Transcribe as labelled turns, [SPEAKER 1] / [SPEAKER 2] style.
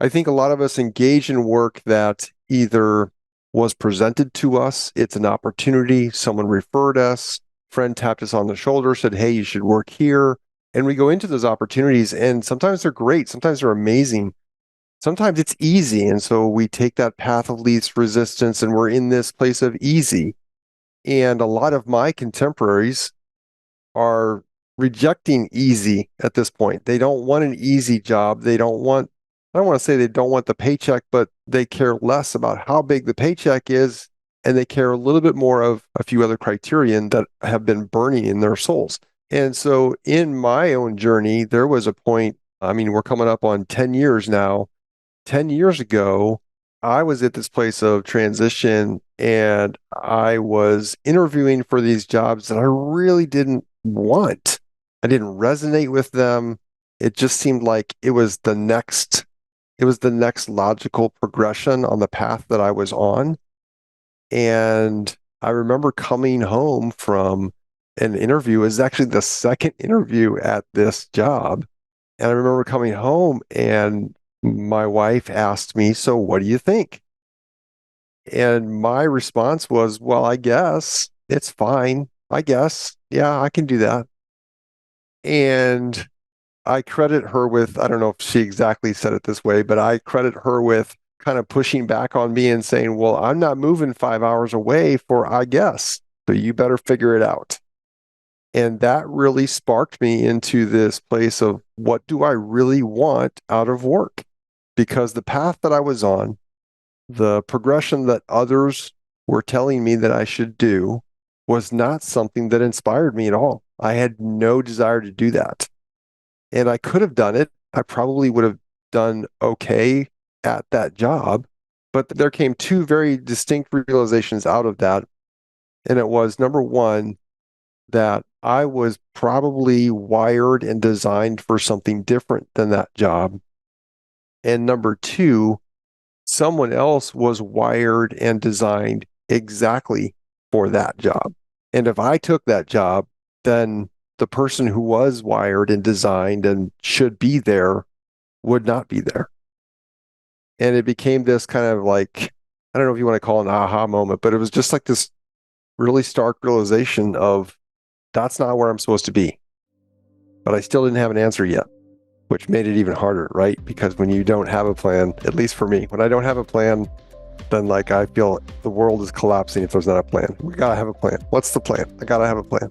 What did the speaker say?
[SPEAKER 1] I think a lot of us engage in work that either was presented to us, it's an opportunity, someone referred us, friend tapped us on the shoulder, said, hey, you should work here. And we go into those opportunities, and sometimes they're great, sometimes they're amazing, sometimes it's easy. And so we take that path of least resistance and we're in this place of easy. And a lot of my contemporaries are rejecting easy at this point. They don't want an easy job. I don't want to say they don't want the paycheck, but they care less about how big the paycheck is. And they care a little bit more of a few other criterion that have been burning in their souls. And so in my own journey, there was a point, I mean, we're coming up on 10 years now. 10 years ago, I was at this place of transition and I was interviewing for these jobs that I really didn't want. I didn't resonate with them. It just seemed like it was the next logical progression on the path that I was on. And I remember coming home from an interview. It was actually the second interview at this job. And I remember coming home and my wife asked me, so what do you think? And my response was, well, I guess it's fine. I guess. Yeah, I can do that. And I credit her with, I don't know if she exactly said it this way, but I credit her with kind of pushing back on me and saying, well, I'm not moving 5 hours away for I guess. So you better figure it out. And that really sparked me into this place of what do I really want out of work? Because the path that I was on, the progression that others were telling me that I should do was not something that inspired me at all. I had no desire to do that. And I could have done it. I probably would have done okay at that job. But there came two very distinct realizations out of that. And it was number one, that I was probably wired and designed for something different than that job. And number two, someone else was wired and designed exactly for that job. And if I took that job, then the person who was wired and designed and should be there would not be there. And it became this kind of like, I don't know if you want to call it an aha moment, but it was just like this really stark realization of that's not where I'm supposed to be. But I still didn't have an answer yet, which made it even harder, right? Because when you don't have a plan, at least for me, when I don't have a plan, then like I feel the world is collapsing if there's not a plan. We gotta have a plan. What's the plan? I gotta have a plan.